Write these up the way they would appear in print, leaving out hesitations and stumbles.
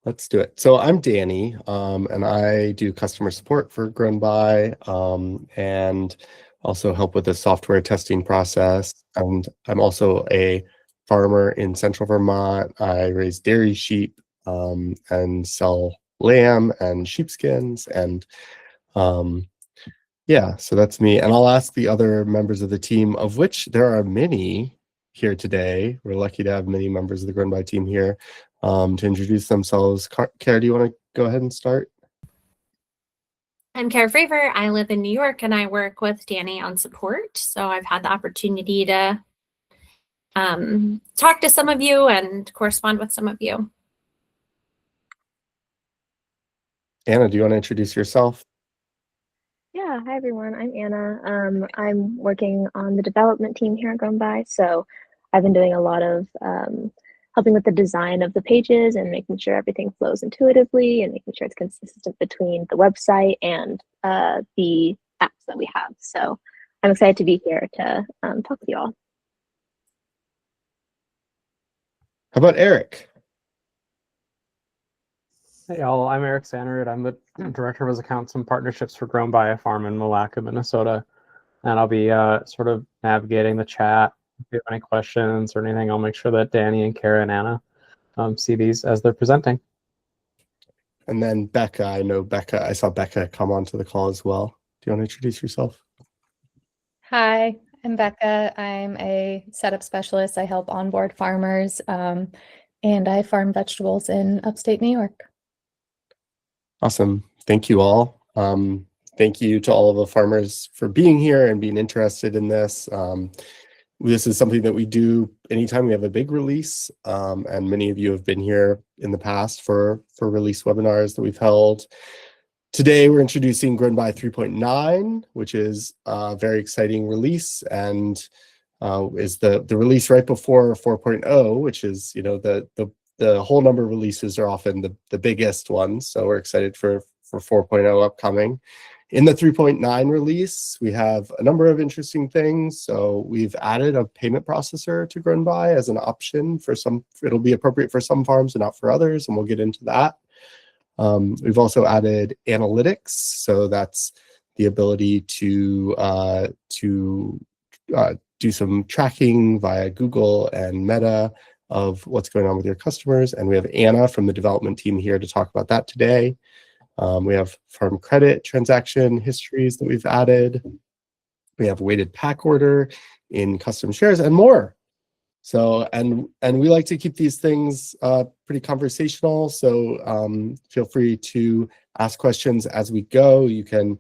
Let's do it. So I'm Danny, and I do customer support for GrownBy, and also help with the software testing process. And I'm also a farmer in Central Vermont. I raise dairy sheep, and sell lamb and sheepskins, and yeah, so that's me. And I'll ask the other members of the team, of which there are many here today. We're lucky to have many members of the GrownBy team here, to introduce themselves. Kara, do you want to go ahead and start? I'm Kara Fravor. I live in New York and I work with Danny on support. So I've had the opportunity to talk to some of you and correspond with some of you. Anna, do you want to introduce yourself? Yeah, hi everyone. I'm Anna. I'm working on the development team here at GrownBy. So I've been doing a lot of helping with the design of the pages and making sure everything flows intuitively and making sure it's consistent between the website and the apps that we have. So I'm excited to be here to talk with you all. How about Eric? Hey y'all, I'm Eric Sannerud. I'm the Director of Accounts and Partnerships for GrownBy, a farm in Malacca, Minnesota. And I'll be sort of navigating the chat. If you have any questions or anything, I'll make sure that Danny and Kara and Anna see these as they're presenting. And then Becca, I saw Becca come onto the call as well. Do you want to introduce yourself? Hi, I'm Becca. I'm a setup specialist. I help onboard farmers, and I farm vegetables in upstate New York. Awesome. Thank you all. Thank you to all of the farmers for being here and being interested in this. This is something that we do anytime we have a big release, and many of you have been here in the past for release webinars that we've held. Today, we're introducing GrownBy 3.9, which is a very exciting release, and is the release right before 4.0, which is, you know, the whole number of releases are often the biggest ones. So we're excited for 4.0 upcoming. In the 3.9 release, we have a number of interesting things. So we've added a payment processor to GrownBy as an option for some. It'll be appropriate for some farms and not for others, and we'll get into that. We've also added analytics. So that's the ability to do some tracking via Google and Meta of what's going on with your customers. And we have Anna from the development team here to talk about that today. We have farm credit transaction histories that we've added. We have weighted pack order in custom shares and more. So, and we like to keep these things pretty conversational. So feel free to ask questions as we go. You can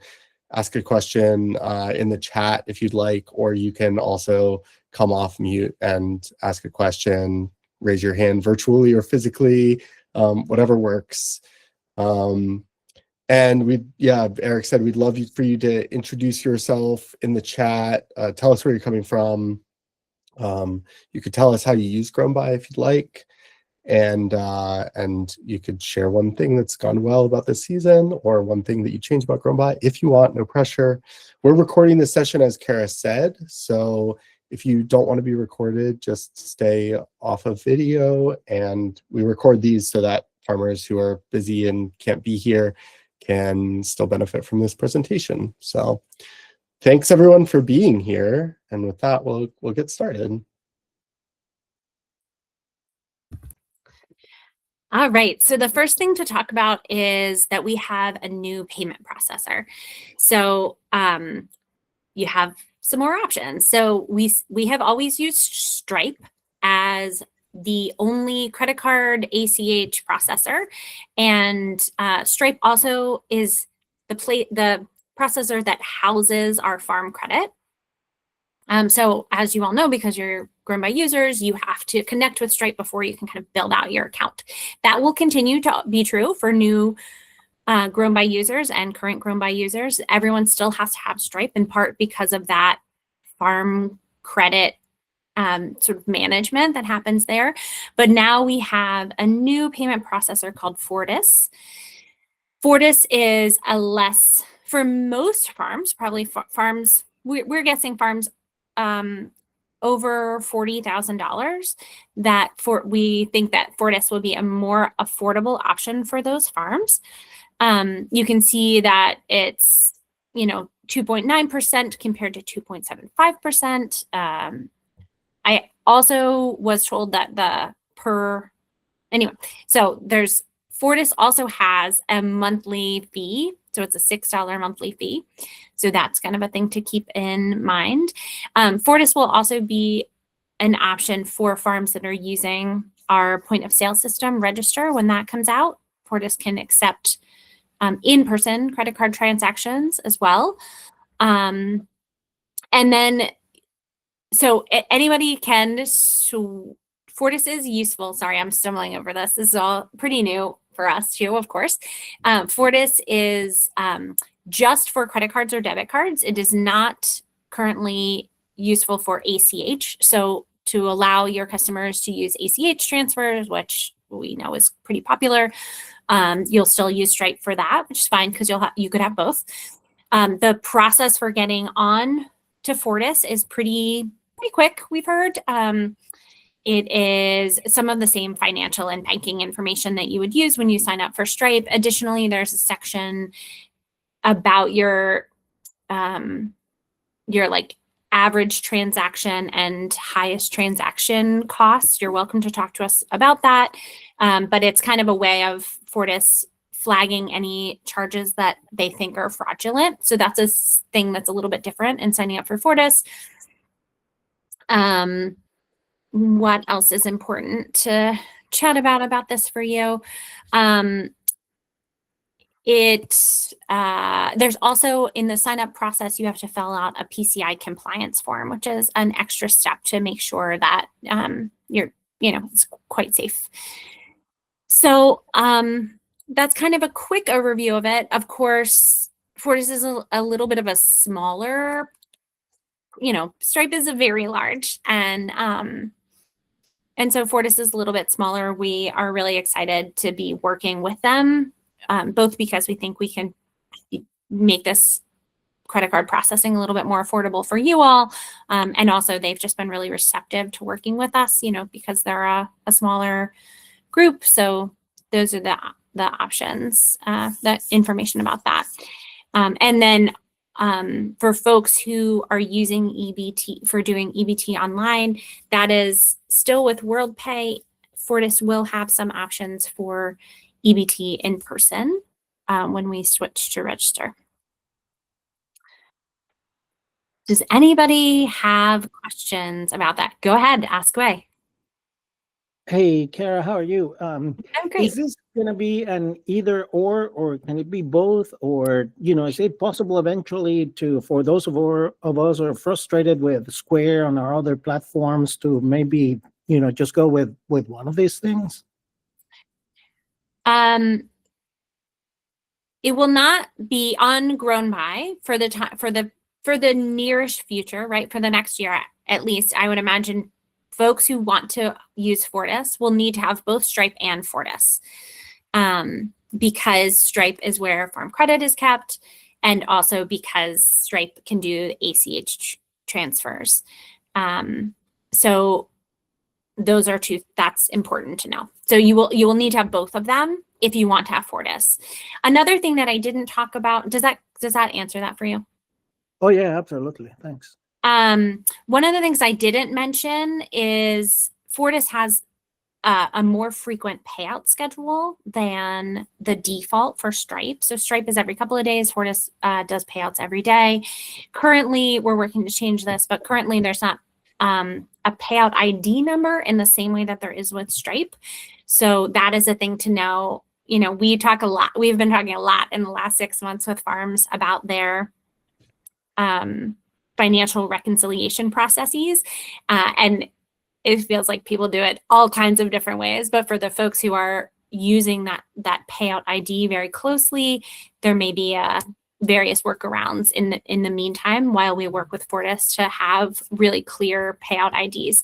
ask a question in the chat if you'd like, or you can also come off mute and ask a question, raise your hand virtually or physically, whatever works. And Eric said we'd love for you to introduce yourself in the chat. Tell us where you're coming from. You could tell us how you use GrownBy if you'd like, and you could share one thing that's gone well about this season, or one thing that you changed about GrownBy if you want. No pressure. We're recording this session, as Kara said, so if you don't want to be recorded, just stay off of video. And we record these so that farmers who are busy and can't be here can still benefit from this presentation. So thanks everyone for being here. And with that, we'll get started. All right, so the first thing to talk about is that we have a new payment processor. So you have some more options. So we have always used Stripe as the only credit card ACH processor, and Stripe also is the processor that houses our farm credit. So as you all know, because you're GrownBy users, you have to connect with Stripe before you can kind of build out your account. That will continue to be true for new GrownBy users and current GrownBy users. Everyone still has to have Stripe, in part because of that farm credit sort of management that happens there. But now we have a new payment processor called Fortis. Fortis is for most farms, probably farms, we're guessing farms over $40,000, we think that Fortis will be a more affordable option for those farms. You can see that it's, 2.9% compared to 2.75%. I also was told that so Fortis also has a monthly fee. So it's a $6 monthly fee. So that's kind of a thing to keep in mind. Fortis will also be an option for farms that are using our point of sale system Register when that comes out. Fortis can accept in-person credit card transactions as well. And then, so anybody can, Fortis is useful. Sorry, I'm stumbling over this. This is all pretty new for us too, of course. Fortis is just for credit cards or debit cards. It is not currently useful for ACH. So to allow your customers to use ACH transfers, which we know is pretty popular, you'll still use Stripe for that, which is fine because you could have both. The process for getting on to Fortis is pretty quick, we've heard. It is some of the same financial and banking information that you would use when you sign up for Stripe. Additionally, there's a section about your like average transaction and highest transaction costs. You're welcome to talk to us about that. But it's kind of a way of Fortis flagging any charges that they think are fraudulent. So that's a thing that's a little bit different in signing up for Fortis. What else is important to chat about this for you? There's also in the sign up process, you have to fill out a PCI compliance form, which is an extra step to make sure that it's quite safe. So that's kind of a quick overview of it. Of course, Fortis is a little bit of a smaller, Stripe is a very large, and so Fortis is a little bit smaller. We are really excited to be working with them, both because we think we can make this credit card processing a little bit more affordable for you all. And also they've just been really receptive to working with us, because they're a smaller group. So those are the options, the information about that. And then for folks who are using EBT for doing EBT online, that is still with WorldPay. Fortis will have some options for EBT in person when we switch to Register. Does anybody have questions about that? Go ahead, ask away. Hey, Kara, how are you? I'm great. Is this going to be an either or can it be both? Or, is it possible eventually for those of us who are frustrated with Square on our other platforms to maybe, just go with one of these things? It will not be on GrownBy for the nearest future, right? For the next year, at least, I would imagine folks who want to use Fortis will need to have both Stripe and Fortis, because Stripe is where farm credit is kept, and also because Stripe can do ACH transfers. So those are two. That's important to know. So you will need to have both of them if you want to have Fortis. Another thing that I didn't talk about, does that answer that for you? Oh yeah, absolutely. Thanks. One of the things I didn't mention is Fortis has a more frequent payout schedule than the default for Stripe. So Stripe is every couple of days. Fortis does payouts every day. Currently, we're working to change this, but currently there's not a payout ID number in the same way that there is with Stripe. So that is a thing to know. We've been talking a lot in the last 6 months with farms about their financial reconciliation processes. And it feels like people do it all kinds of different ways. But for the folks who are using that payout ID very closely, there may be various workarounds in the meantime while we work with Fortis to have really clear payout IDs.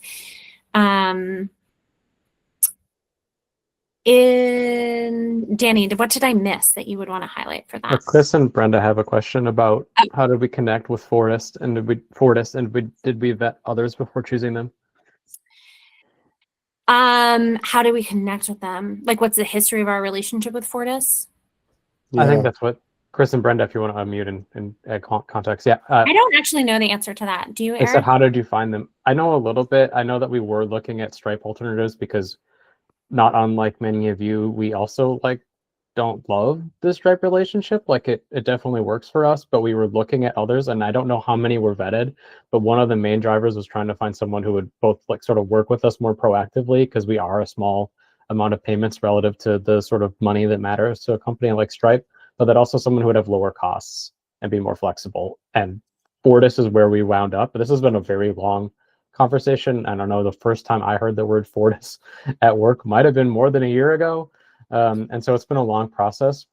Danny, what did I miss that you would want to highlight for that? Chris and Brenda have a question about how did we connect with Fortis, and did we vet others before choosing them? How do we connect with them? Like, what's the history of our relationship with Fortis? I think that's what Chris and Brenda, if you want to unmute and add context. Yeah. I don't actually know the answer to that. Do you, They said, Eric? how did you find them? I know a little bit. I know that we were looking at Stripe alternatives because, not unlike many of you, we also don't love the Stripe relationship. Like it definitely works for us, but we were looking at others, and I don't know how many were vetted, but one of the main drivers was trying to find someone who would both sort of work with us more proactively, because we are a small amount of payments relative to the sort of money that matters to a company like Stripe, but that also someone who would have lower costs and be more flexible. And Fortis is where we wound up. But this has been a very long conversation. I don't know, the first time I heard the word Fortis at work might have been more than a year ago. And so it's been a long process,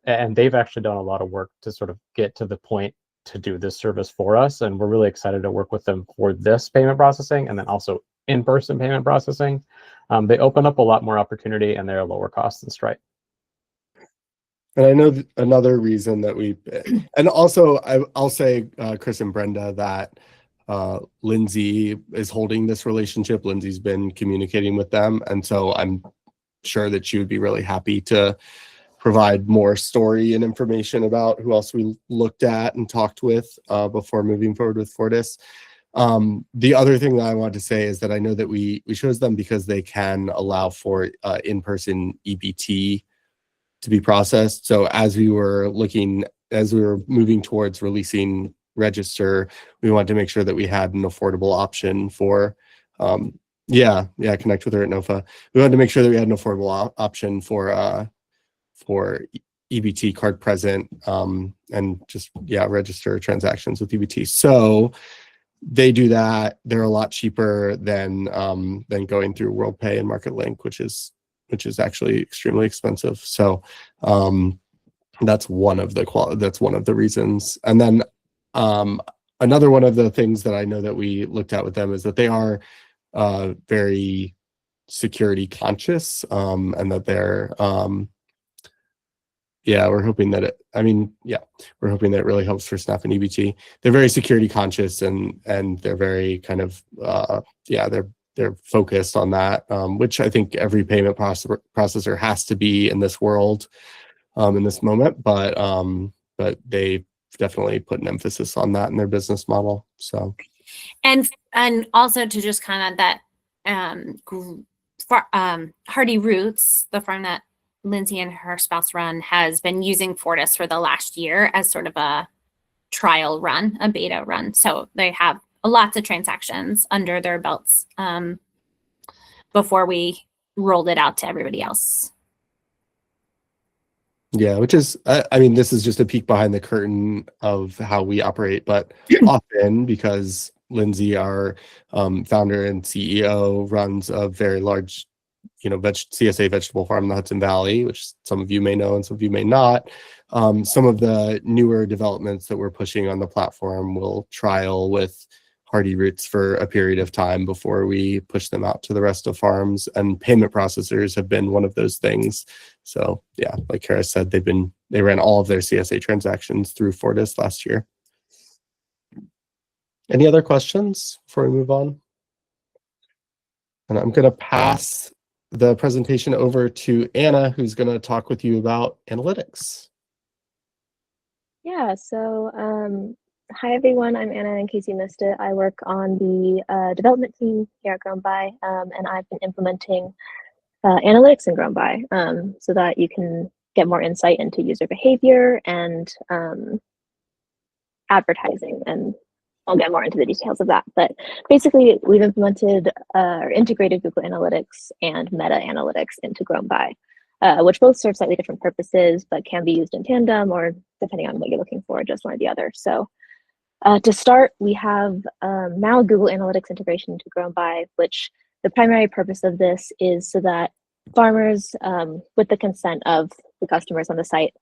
and they've actually done a lot of work to sort of get to the point to do this service for us. And we're really excited to work with them for this payment processing and then also in-person payment processing. They open up a lot more opportunity, and they're a lower cost than Stripe. And I know another reason that and also I'll say, Chris and Brenda, that Lindsay is holding this relationship. Lindsay's been communicating with them. And so I'm sure that she would be really happy to provide more story and information about who else we looked at and talked with before moving forward with Fortis. The other thing that I want to say is that I know that we chose them because they can allow for in-person EBT to be processed. So as we were moving towards releasing Register, we wanted to make sure that we had an affordable option for connect with her at NOFA. We wanted to make sure that we had an affordable option for EBT card present and just register transactions with EBT. So they do that. They're a lot cheaper than going through WorldPay and MarketLink, which is actually extremely expensive. So that's one of the reasons. And then another one of the things that I know that we looked at with them is that they are very security conscious, and that they're we're hoping that it really helps for Snap and EBT. They're very security conscious, and they're very kind of they're focused on that, which I think every payment processor has to be in this world, in this moment. But they definitely put an emphasis on that in their business model. So, and also to just kind of that Hardy Roots, the farm that Lindsay and her spouse run, has been using Fortis for the last year as sort of a trial run, a beta run. So they have lots of transactions under their belts before we rolled it out to everybody else. Yeah, which is, I mean, this is just a peek behind the curtain of how we operate, but often, because Lindsay, our founder and CEO, runs a very large, CSA vegetable farm in the Hudson Valley, which some of you may know and some of you may not. Some of the newer developments that we're pushing on the platform will trial with Hardy Roots for a period of time before we push them out to the rest of farms, and payment processors have been one of those things. So yeah, like Kara said, they ran all of their CSA transactions through Fortis last year. Any other questions before we move on? And I'm going to pass the presentation over to Anna, who's going to talk with you about analytics. Yeah, so hi everyone, I'm Anna, in case you missed it. I work on the development team here at GrownBy, and I've been implementing analytics in GrownBy so that you can get more insight into user behavior and advertising, and I'll get more into the details of that. But basically, we've implemented or integrated Google Analytics and Meta Analytics into GrownBy, which both serve slightly different purposes, but can be used in tandem or depending on what you're looking for, just one or the other. So to start, we have now Google Analytics integration into GrownBy, which the primary purpose of this is so that farmers, with the consent of the customers on the site,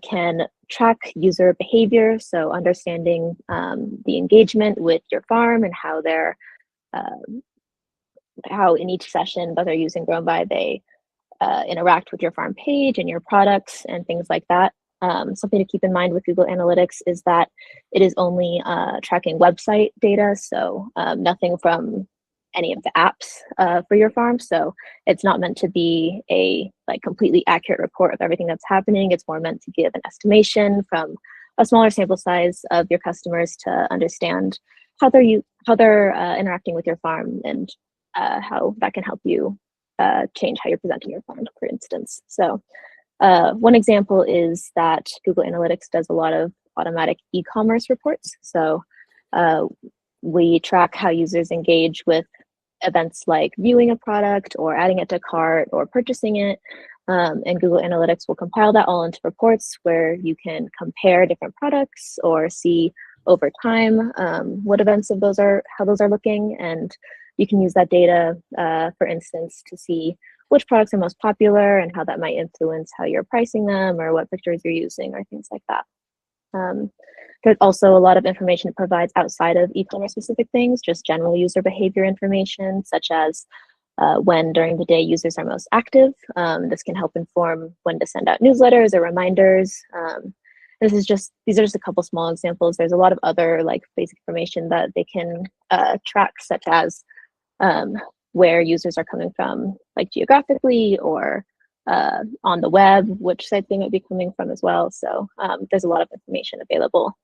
can track user behavior. So understanding the engagement with your farm and how they're, how in each session that they're using GrownBy, they interact with your farm page and your products and things like that. Something to keep in mind with Google Analytics is that it is only tracking website data, so nothing from any of the apps for your farm. So it's not meant to be a completely accurate report of everything that's happening. It's more meant to give an estimation from a smaller sample size of your customers to understand how they're interacting with your farm and how that can help you change how you're presenting your farm, for instance. So one example is that Google Analytics does a lot of automatic e-commerce reports. So we track how users engage with events like viewing a product or adding it to cart or purchasing it. And Google Analytics will compile that all into reports where you can compare different products or see over time what events of those are, how those are looking. And you can use that data, for instance, to see which products are most popular and how that might influence how you're pricing them or what pictures you're using or things like that. There's also a lot of information it provides outside of e-commerce specific things, just general user behavior information, such as when during the day users are most active. This can help inform when to send out newsletters or reminders. These are just a couple small examples. There's a lot of other basic information that they can track, such as where users are coming from, geographically or on the web, which site they might be coming from as well. So there's a lot of information available.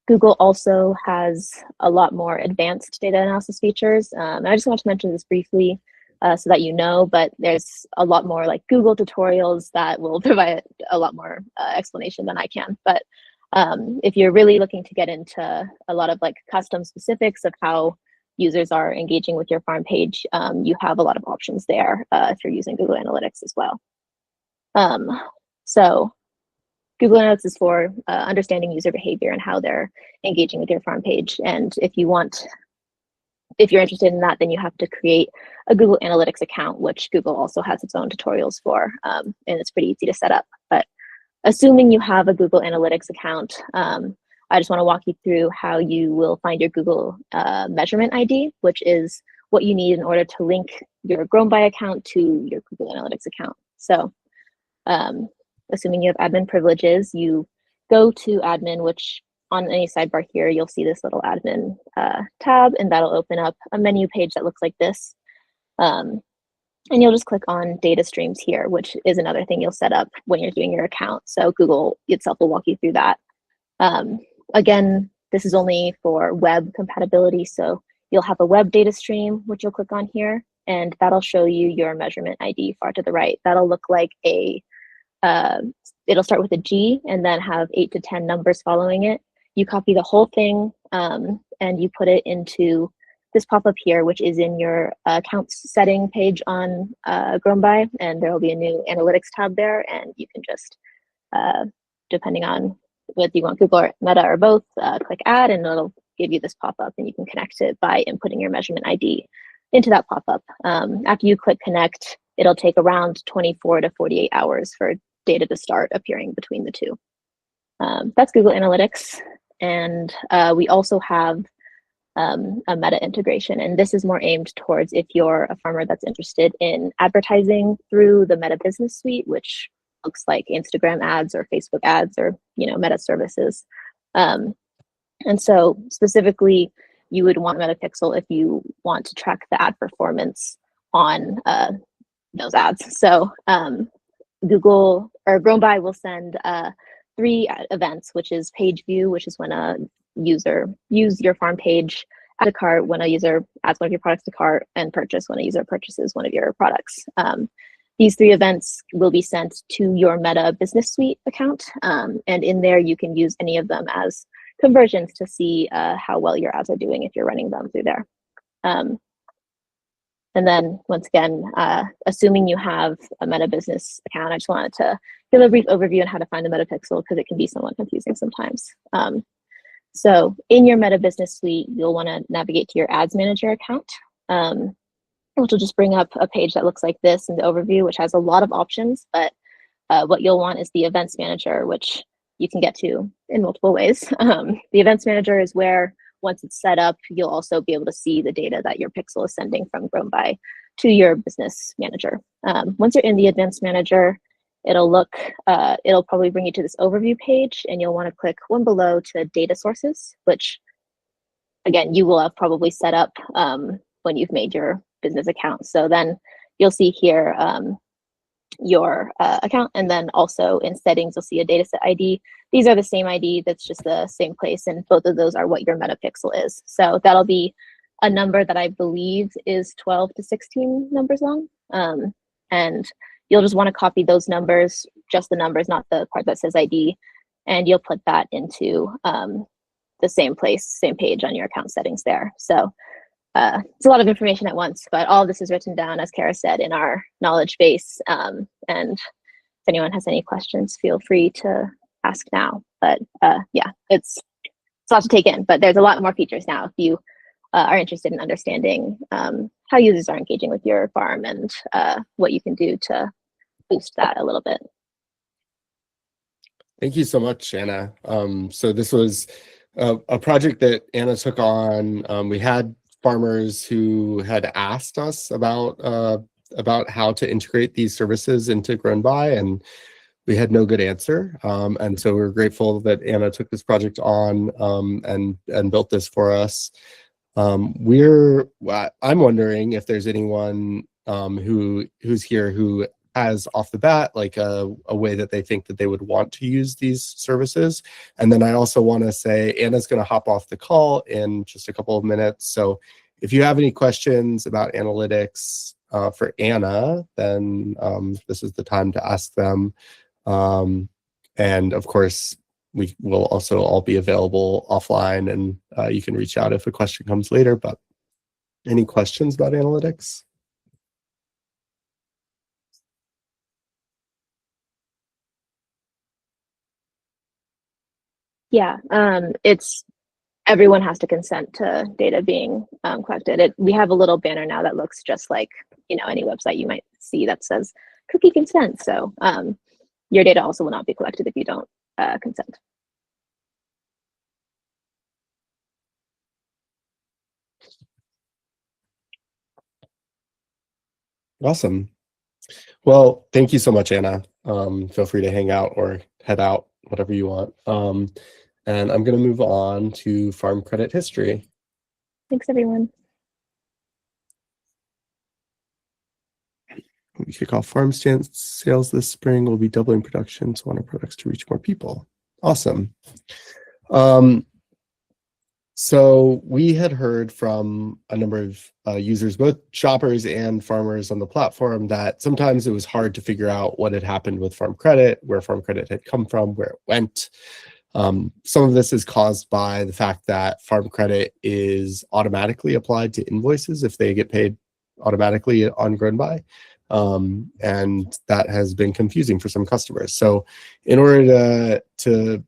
Google also has a lot more advanced data analysis features. And I just want to mention this briefly so that you know, but there's a lot more Google tutorials that will provide a lot more explanation than I can. But if you're really looking to get into a lot of custom specifics of how users are engaging with your farm page, you have a lot of options there if you're using Google Analytics as well. So Google Analytics is for understanding user behavior and how they're engaging with your farm page. And if you're interested in that, then you have to create a Google Analytics account, which Google also has its own tutorials for, and it's pretty easy to set up. But assuming you have a Google Analytics account, I just want to walk you through how you will find your Google measurement ID, which is what you need in order to link your GrownBy account to your Google Analytics account. So assuming you have admin privileges, you go to admin, which on any sidebar here, you'll see this little admin tab, and that'll open up a menu page that looks like this. And you'll just click on data streams here, which is another thing you'll set up when you're doing your account. So Google itself will walk you through that. Again, this is only for web compatibility. So you'll have a web data stream, which you'll click on here, and that'll show you your measurement ID far to the right. That'll look like it'll start with a G and then have 8 to 10 numbers following it. You copy the whole thing and you put it into this pop-up here, which is in your accounts setting page on GrownBy, and there will be a new analytics tab there, and you can just, depending on whether you want Google or Meta or both, click add, and it'll give you this pop-up, and you can connect it by inputting your measurement ID into that pop-up. After you click connect, it'll take around 24 to 48 hours for data to start appearing between the two. That's Google Analytics. And we also have a Meta integration, and this is more aimed towards if you're a farmer that's interested in advertising through the Meta Business Suite, which looks like Instagram ads or Facebook ads or Meta services. And so specifically, you would want MetaPixel if you want to track the ad performance on those ads. So Google or GrownBy will send 3 events, which is page view, which is when a user views your farm page, add a cart when a user adds one of your products to cart, and purchase when a user purchases one of your products. These 3 events will be sent to your Meta Business Suite account, and in there you can use any of them as conversions to see how well your ads are doing if you're running them through there. And then once again, assuming you have a Meta Business account, I just wanted to give a brief overview on how to find the MetaPixel because it can be somewhat confusing sometimes. So in your Meta Business Suite, you'll want to navigate to your Ads Manager account, which will just bring up a page that looks like this in the overview, which has a lot of options. But what you'll want is the Events Manager, which you can get to in multiple ways. The Events Manager is where once it's set up, you'll also be able to see the data that your pixel is sending from GrownBy to your business manager. Once you're in the advanced manager, it'll probably bring you to this overview page, and you'll want to click one below to data sources, which again, you will have probably set up when you've made your business account. So then you'll see here your account, and then also in settings, you'll see a dataset ID. These are the same ID, that's just the same place, and both of those are what your metapixel is. So that'll be a number that I believe is 12 to 16 numbers long. And you'll just want to copy those numbers, just the numbers, not the part that says ID, and you'll put that into the same place, same page on your account settings there. So it's a lot of information at once, but all of this is written down, as Kara said, in our knowledge base. And if anyone has any questions, feel free to ask now. But yeah, it's a lot to take in, but there's a lot more features now if you are interested in understanding how users are engaging with your farm and what you can do to boost that a little bit. Thank you so much, Anna. So this was a project that Anna took on. We had farmers who had asked us about how to integrate these services into GrownBy, and we had no good answer. And so we're grateful that Anna took this project on and built this for us. I'm wondering if there's anyone who's here who has off the bat like a way that they think that they would want to use these services. And then I also want to say Anna's going to hop off the call in just a couple of minutes. So if you have any questions about analytics for Anna, then this is the time to ask them. And of course, we will also all be available offline, and you can reach out if a question comes later. But any questions about analytics? Yeah, everyone has to consent to data being collected. We have a little banner now that looks just like any website you might see that says cookie consent. So your data also will not be collected if you don't consent. Awesome. Well, thank you so much, Anna. Feel free to hang out or head out, whatever you want. And I'm going to move on to farm credit history. Thanks, everyone. We kick off farm stand sales this spring. We'll be doubling production, so want our products to reach more people. Awesome. So we had heard from a number of users, both shoppers and farmers on the platform, that sometimes it was hard to figure out what had happened with farm credit, where farm credit had come from, where it went. Some of this is caused by the fact that farm credit is automatically applied to invoices if they get paid automatically on GrownBy. And that has been confusing for some customers. So in order to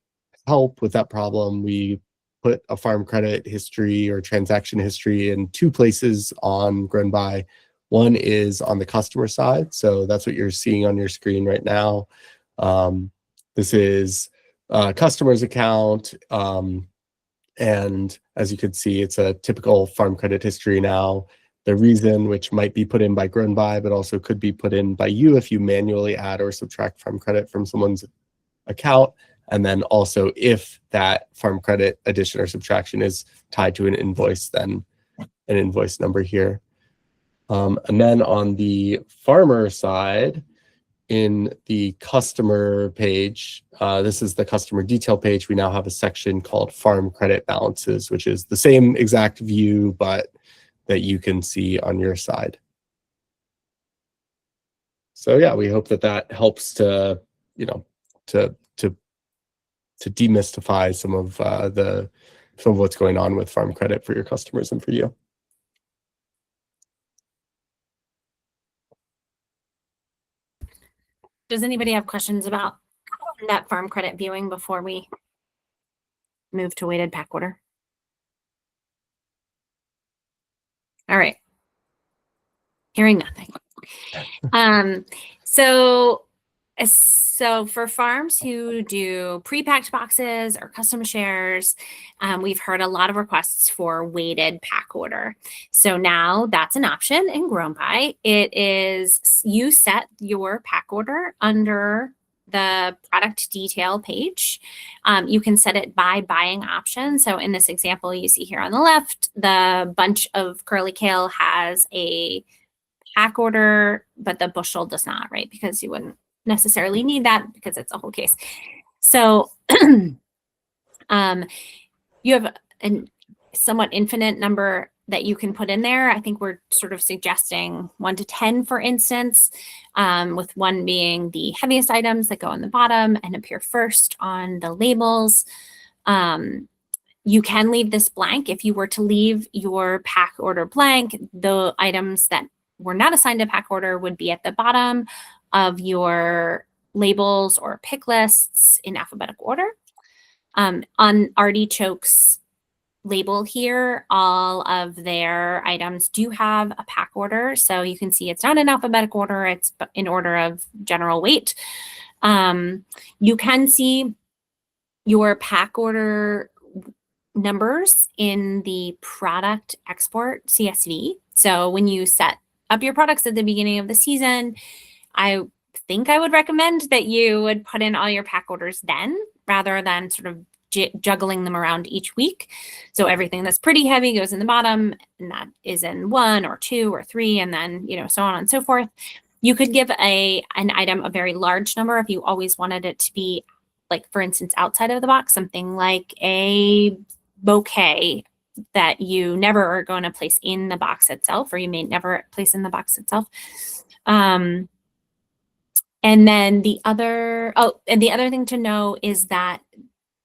help with that problem, we put a farm credit history or transaction history in two places on GrownBy. One is on the customer side. So that's what you're seeing on your screen right now. This is a customer's account. And as you can see, it's a typical farm credit history now. The reason, which might be put in by GrownBy, but also could be put in by you if you manually add or subtract farm credit from someone's account. And then also if that farm credit addition or subtraction is tied to an invoice, then an invoice number here. And then on the farmer side, in the customer page, this is the customer detail page, we now have a section called farm credit balances, which is the same exact view, but that you can see on your side. So yeah, we hope that that helps to, to demystify some of what's going on with farm credit for your customers and for you. Does anybody have questions about that farm credit viewing before we move to weighted pack order? All right. Hearing nothing. So So for farms who do pre-packed boxes or custom shares, we've heard a lot of requests for weighted pack order. So now that's an option in GrownBy. It is, you set your pack order under the product detail page. You can set it by buying option. So in this example you see here on the left, the bunch of curly kale has a pack order, but the bushel does not, right? Because you wouldn't necessarily need that because it's a whole case. So you have a somewhat infinite number that you can put in there. I think we're sort of suggesting 1 to 10, for instance, with 1 being the heaviest items that go on the bottom and appear first on the labels. You can leave this blank. If you were to leave your pack order blank, the items that were not assigned a pack order would be at the bottom of your labels or pick lists in alphabetical order. On Artichoke's label here, all of their items do have a pack order. So you can see it's not in alphabetical order, it's in order of general weight. You can see your pack order numbers in the product export CSV. So when you set up your products at the beginning of the season, I think I would recommend that you would put in all your pack orders then, rather than sort of juggling them around each week. So everything that's pretty heavy goes in the bottom, and that is in 1 or 2 or 3, and then, so on and so forth. You could give an item a very large number if you always wanted it to be, like, for instance, outside of the box, something like a bouquet that you never are going to place in the box itself, or you may never place in the box itself. And then the other thing to know is that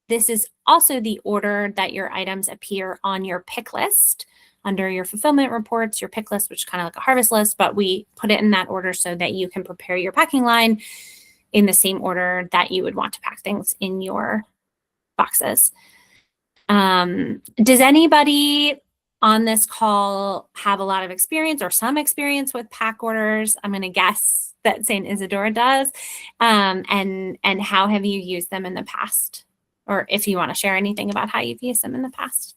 this is also the order that your items appear on your pick list under your fulfillment reports, your pick list, which is kind of like a harvest list, but we put it in that order so that you can prepare your packing line in the same order that you would want to pack things in your boxes. Does anybody on this call have a lot of experience or some experience with pack orders? I'm going to guess that St. Isidore does. And how have you used them in the past? Or if you want to share anything about how you've used them in the past.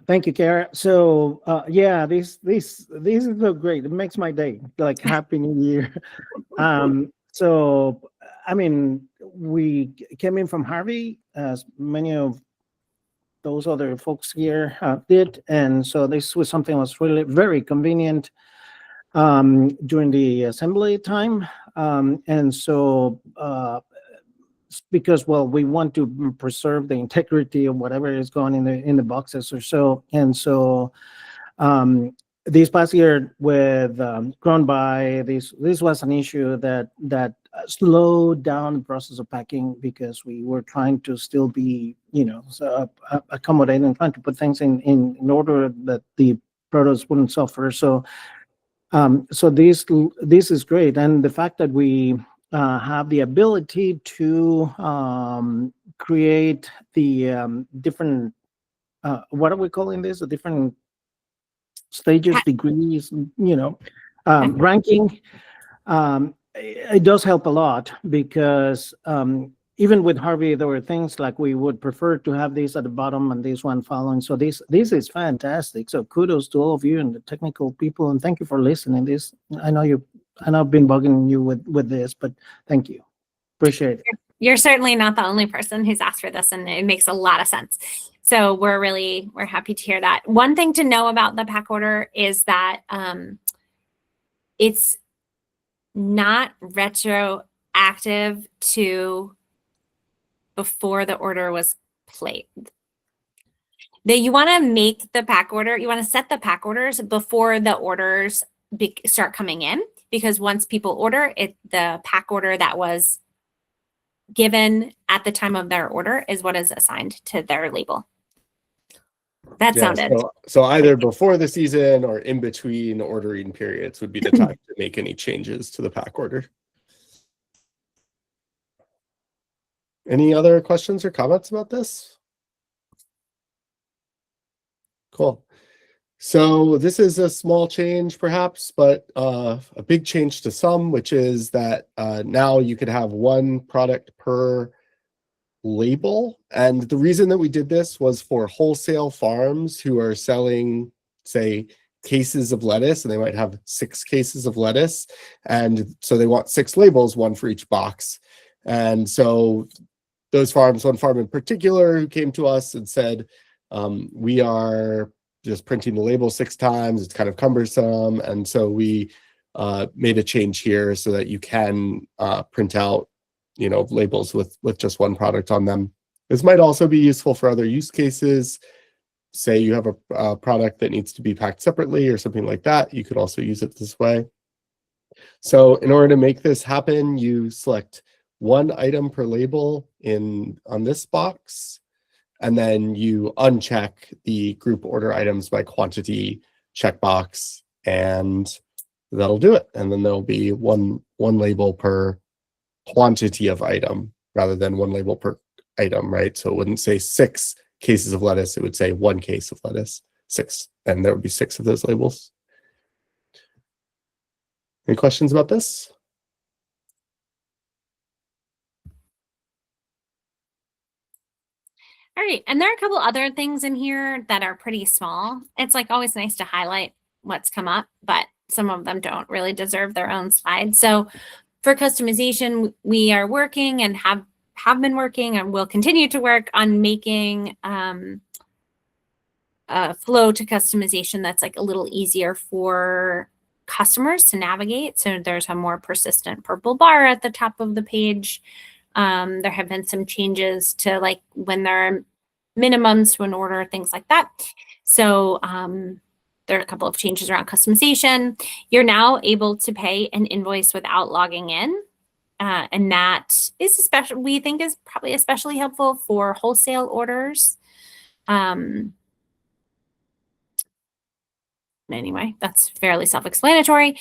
Thank you, Kara. So yeah, these are great. It makes my day. Like, Happy New Year. So I mean, we came in from Harvey, as many of those other folks here did, and so this was something that was really very convenient during the assembly time, and so because, well, we want to preserve the integrity of whatever is going in the boxes or so, and so this past year with GrownBy, this was an issue that slowed down the process of packing, because we were trying to still be, accommodating and trying to put things in order that the products wouldn't suffer. So so this is great, and the fact that we have the ability to create the different what are we calling this? The different stages, degrees, ranking. It does help a lot, because even with Harvey, there were things like we would prefer to have these at the bottom and this one following. So this is fantastic. So kudos to all of you and the technical people, and thank you for listening. I know I've been bugging you with this, but thank you. Appreciate it. You're certainly not the only person who's asked for this, and it makes a lot of sense. So we're happy to hear that. One thing to know about the pack order is that it's not retroactive to before the order was placed. That you want to make the pack order, you want to set the pack orders before the orders start coming in, because once people order it, the pack order that was given at the time of their order is what is assigned to their label. That sounded. So either before the season or in between ordering periods would be the time to make any changes to the pack order. Any other questions or comments about this? Cool. So this is a small change perhaps, but a big change to some, which is that now you could have one product per label. And the reason that we did this was for wholesale farms who are selling, say, cases of lettuce, and they might have 6 cases of lettuce. And so they want 6 labels, one for each box. And so those farms, one farm in particular who came to us and said, we are just printing the label 6 times. It's kind of cumbersome. And so we made a change here so that you can print out, labels with just one product on them. This might also be useful for other use cases. Say you have a product that needs to be packed separately or something like that. You could also use it this way. So in order to make this happen, you select one item per label on this box, and then you uncheck the group order items by quantity checkbox, and that'll do it. And then there'll be one label per quantity of item rather than one label per item, right? So it wouldn't say 6 cases of lettuce, it would say 1 case of lettuce, 6, and there would be 6 of those labels. Any questions about this? All right, and there are a couple other things in here that are pretty small. It's like always nice to highlight what's come up, but some of them don't really deserve their own slide. So for customization, we are working and have been working and will continue to work on making a flow to customization that's like a little easier for customers to navigate. So there's a more persistent purple bar at the top of the page. There have been some changes to like when there are minimums to an order, things like that. So there are a couple of changes around customization. You're now able to pay an invoice without logging in. And that is especially, we think is probably especially helpful for wholesale orders. Anyway, that's fairly self-explanatory.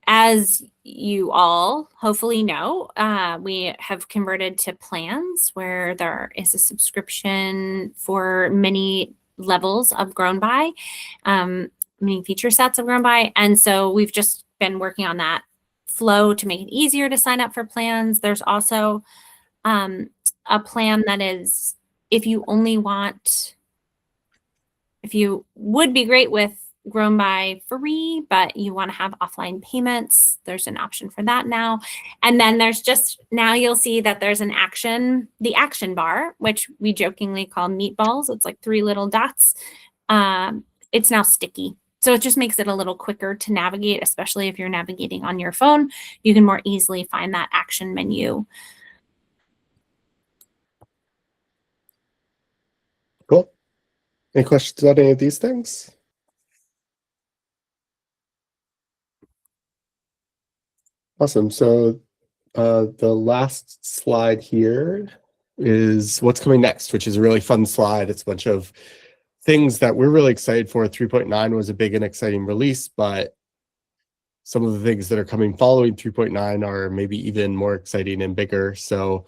As you all hopefully know, we have converted to plans where there is a subscription for many levels of GrownBy, many feature sets of GrownBy. And so we've just been working on that flow to make it easier to sign up for plans. There's also a plan that is, if you would be great with GrownBy free, but you want to have offline payments, there's an option for that now. And then there's just, now you'll see that there's the action bar, which we jokingly call meatballs. It's like 3 little dots. It's now sticky. So it just makes it a little quicker to navigate, especially if you're navigating on your phone. You can more easily find that action menu. Cool. Any questions about any of these things? Awesome. So the last slide here is what's coming next, which is a really fun slide. It's a bunch of things that we're really excited for. 3.9 was a big and exciting release, but some of the things that are coming following 3.9 are maybe even more exciting and bigger. So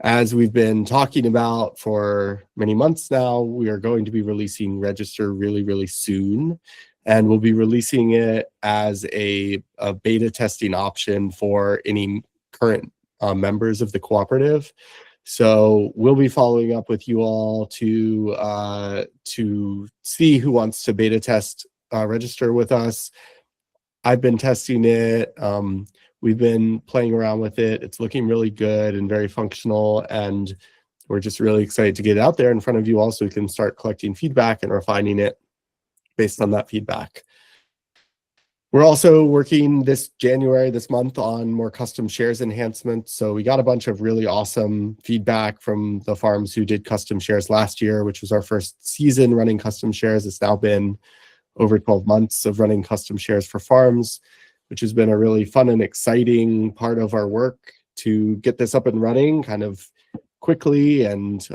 as we've been talking about for many months now, we are going to be releasing Register really, really soon. And we'll be releasing it as a beta testing option for any current members of the cooperative. So we'll be following up with you all to see who wants to beta test Register with us. I've been testing it. We've been playing around with it. It's looking really good and very functional, and we're just really excited to get it out there in front of you all so we can start collecting feedback and refining it based on that feedback. We're also working this month, on more custom shares enhancements. So we got a bunch of really awesome feedback from the farms who did custom shares last year, which was our first season running custom shares. It's now been over 12 months of running custom shares for farms, which has been a really fun and exciting part of our work to get this up and running kind of quickly and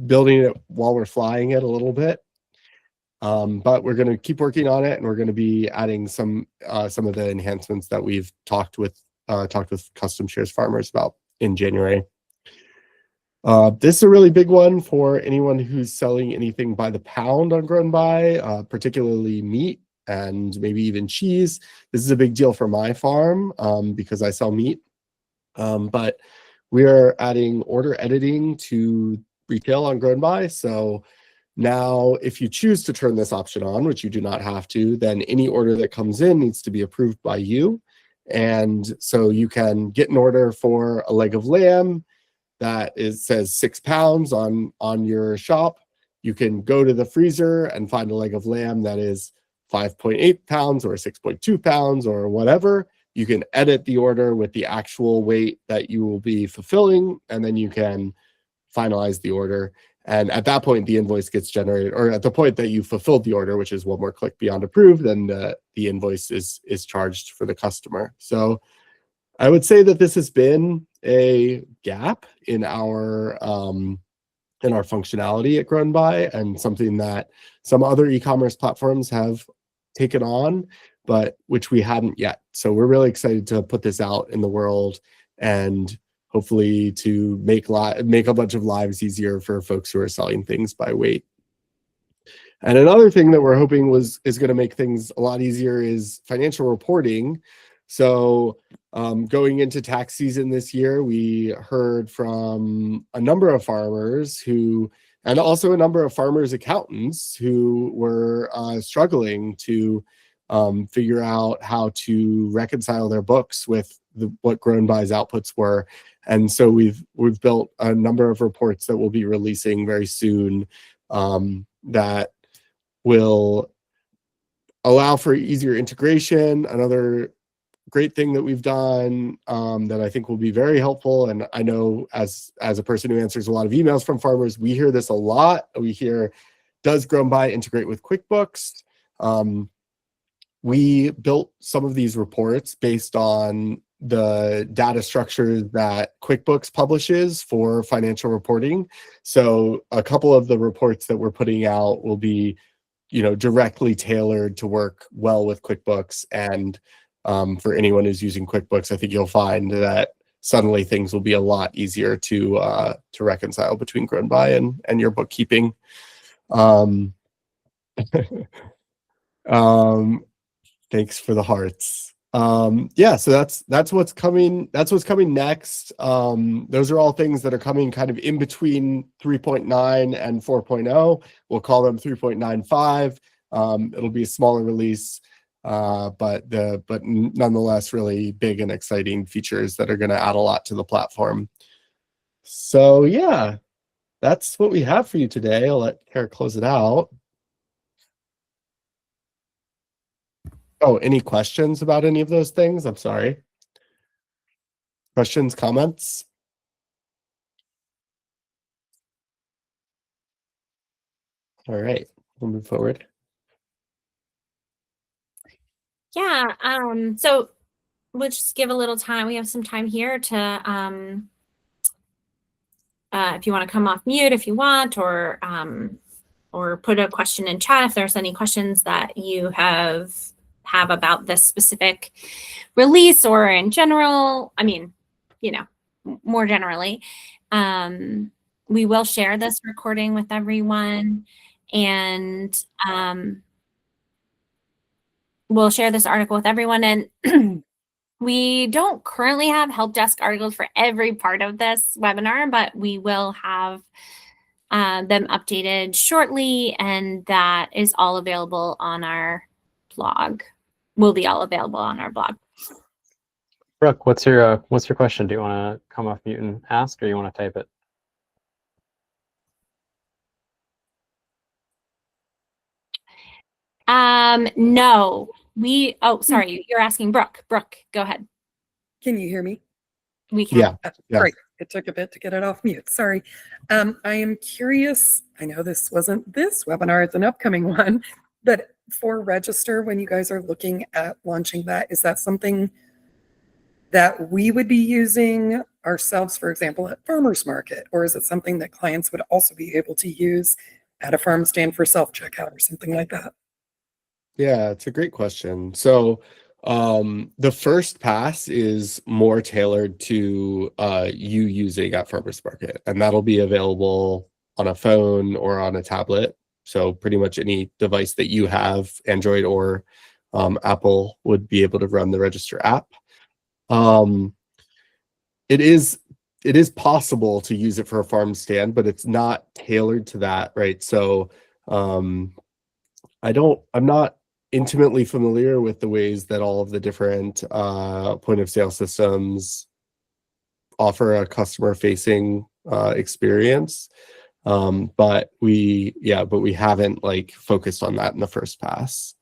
building it while we're flying it a little bit. But we're going to keep working on it, and we're going to be adding some of the enhancements that we've talked with custom shares farmers about in January. This is a really big one for anyone who's selling anything by the pound on GrownBy, particularly meat and maybe even cheese. This is a big deal for my farm because I sell meat. But we are adding order editing to retail on GrownBy. So now if you choose to turn this option on, which you do not have to, then any order that comes in needs to be approved by you. And so you can get an order for a leg of lamb that says 6 pounds on your shop. You can go to the freezer and find a leg of lamb that is 5.8 pounds or 6.2 pounds or whatever. You can edit the order with the actual weight that you will be fulfilling, and then you can finalize the order. And at that point, the invoice gets generated, or at the point that you fulfilled the order, which is one more click beyond approved, then the invoice is charged for the customer. So I would say that this has been a gap in our functionality at GrownBy, and something that some other e-commerce platforms have taken on, but which we hadn't yet. So we're really excited to put this out in the world and hopefully to make a bunch of lives easier for folks who are selling things by weight. And another thing that we're hoping is going to make things a lot easier is financial reporting. So going into tax season this year, we heard from a number of farmers and also a number of farmers' accountants who were struggling to figure out how to reconcile their books with what GrownBy's outputs were. And so we've built a number of reports that we'll be releasing very soon that will allow for easier integration. Another great thing that we've done that I think will be very helpful, and I know as a person who answers a lot of emails from farmers, we hear this a lot. We hear, does GrownBy integrate with QuickBooks? We built some of these reports based on the data structure that QuickBooks publishes for financial reporting. So a couple of the reports that we're putting out will be, directly tailored to work well with QuickBooks. And for anyone who's using QuickBooks, I think you'll find that suddenly things will be a lot easier to reconcile between GrownBy and your bookkeeping. Thanks for the hearts. Yeah, so that's what's coming. That's what's coming next. Those are all things that are coming kind of in between 3.9 and 4.0. We'll call them 3.95. It'll be a smaller release, but nonetheless really big and exciting features that are going to add a lot to the platform. So yeah, that's what we have for you today. I'll let Kara close it out. Oh, any questions about any of those things? I'm sorry. Questions, comments? All right, we'll move forward. Yeah, so we'll just give a little time. We have some time here to, if you want to come off mute if you want, or put a question in chat if there's any questions that you have about this specific release, or in general, I mean, more generally. We will share this recording with everyone, and we'll share this article with everyone. And we don't currently have help desk articles for every part of this webinar, but we will have them updated shortly, and that is all available on our blog. Will be all available on our blog. Brooke, what's your question? Do you want to come off mute and ask, or you want to type it? No, sorry, you're asking Brooke. Brooke, go ahead. Can you hear me? We can. Yeah. Great. It took a bit to get it off mute. Sorry. I am curious. I know this wasn't this webinar, it's an upcoming one, but for Register, when you guys are looking at launching that, is that something that we would be using ourselves, for example, at farmers market, or is it something that clients would also be able to use at a farm stand for self-checkout or something like that? Yeah, it's a great question. So The first pass is more tailored to you using at Farmers Market, and that'll be available on a phone or on a tablet. So pretty much any device that you have, Android or Apple, would be able to run the Register app. It is possible to use it for a farm stand, but it's not tailored to that, right? So I'm not intimately familiar with the ways that all of the different point of sale systems offer a customer facing experience. But we haven't like focused on that in the first pass.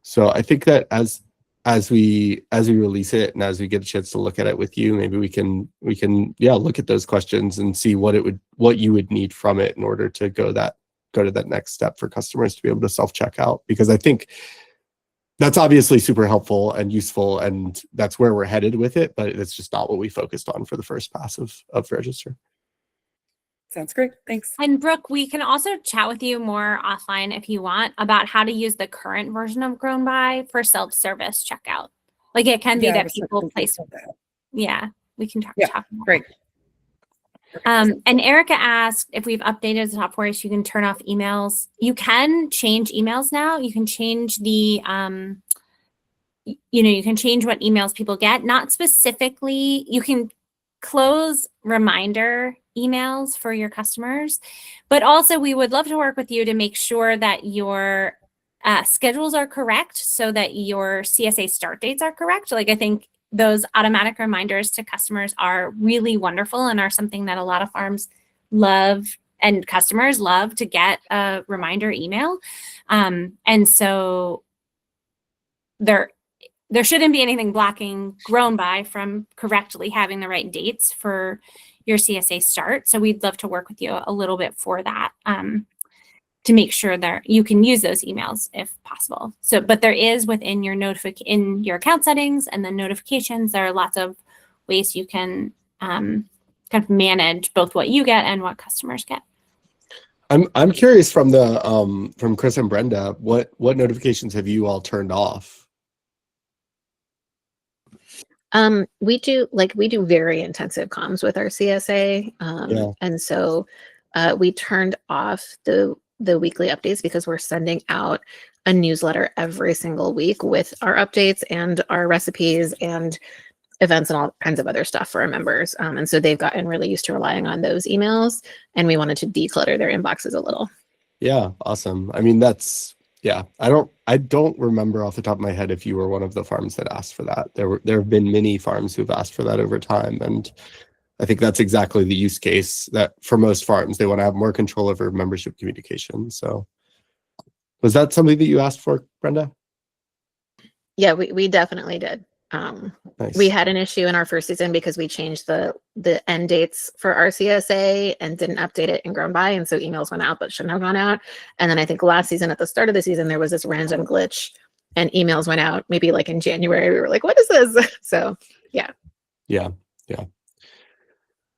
So I think that as we release it and as we get a chance to look at it with you, maybe we can look at those questions and see what you would need from it in order to go to that next step for customers to be able to self-checkout, because I think that's obviously super helpful and useful, and that's where we're headed with it, but it's just not what we focused on for the first pass of Register. Sounds great. Thanks. And Brooke, we can also chat with you more offline if you want about how to use the current version of GrownBy for self-service checkout. Like it can be Yeah, I that was people thinking place. about that. Yeah, we can talk. Yeah, talk about great. And Erica asked if we've updated the software so you can turn off emails. You can change emails now. You can change the, you can change what emails people get. Not specifically, you can close reminder emails for your customers, but also we would love to work with you to make sure that your schedules are correct so that your CSA start dates are correct. Like I think those automatic reminders to customers are really wonderful and are something that a lot of farms love and customers love to get a reminder email. And so there shouldn't be anything blocking GrownBy from correctly having the right dates for your CSA start. So we'd love to work with you a little bit for that to make sure that you can use those emails if possible. So, but there is within your in your account settings and the notifications, there are lots of ways you can kind of manage both what you get and what customers get. I'm curious from Chris and Brenda, what notifications have you all turned off? We do very intensive comms with our CSA. And so we turned off the weekly updates because we're sending out a newsletter every single week with our updates and our recipes and events and all kinds of other stuff for our members. And so they've gotten really used to relying on those emails, and we wanted to declutter their inboxes a little. Yeah, awesome. I mean, I don't remember off the top of my head if you were one of the farms that asked for that. There have been many farms who've asked for that over time, and I think that's exactly the use case that for most farms, they want to have more control over membership communication. So was that something that you asked for, Brenda? Yeah, we definitely did. Nice. We had an issue in our first season because we changed the end dates for our CSA and didn't update it in GrownBy, and so emails went out but shouldn't have gone out. And then I think last season, at the start of the season, there was this random glitch and emails went out maybe like in January. We were like, what is this? So yeah.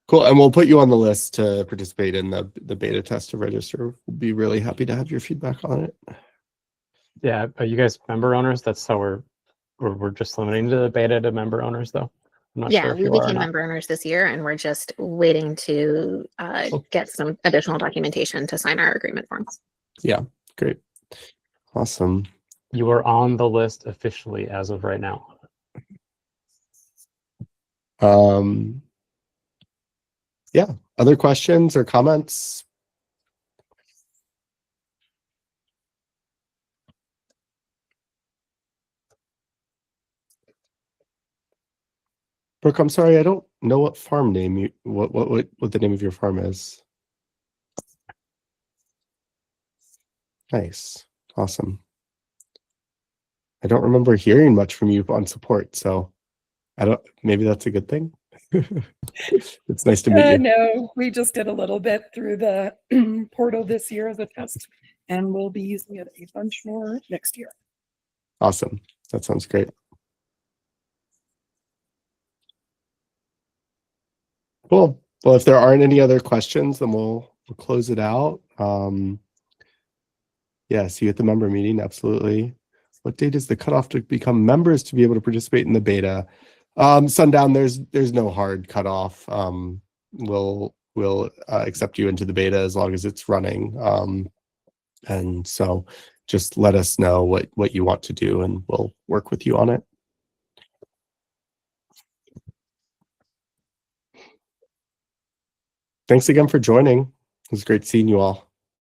Cool. And we'll put you on the list to participate in the beta test of Register. We'll be really happy to have your feedback on it. Yeah, are you guys member owners? That's how we're just limiting the beta to member owners, though. I'm not sure if We you are or became not. member owners this year, and we're just waiting to get some additional documentation to sign our agreement forms. Yeah, great. Awesome. You are on the list officially as of right now. Yeah, other questions or comments? Brooke, I'm sorry, I don't know what farm name what the name of your farm is. Nice. Awesome. I don't remember hearing much from you on support, so maybe that's a good thing. It's nice to meet you. No, we just did a little bit through the portal this year as a test, and we'll be using it a bunch more next year. Awesome. That sounds great. Cool. Well, if there aren't any other questions, then we'll close it out. Yeah, see you at the member meeting. Absolutely. What date is the cutoff to become members to be able to participate in the beta? Sundown, there's no hard cutoff. We'll accept you into the beta as long as it's running. And so just let us know what you want to do and we'll work with you on it. Thanks again for joining. It was great seeing you all.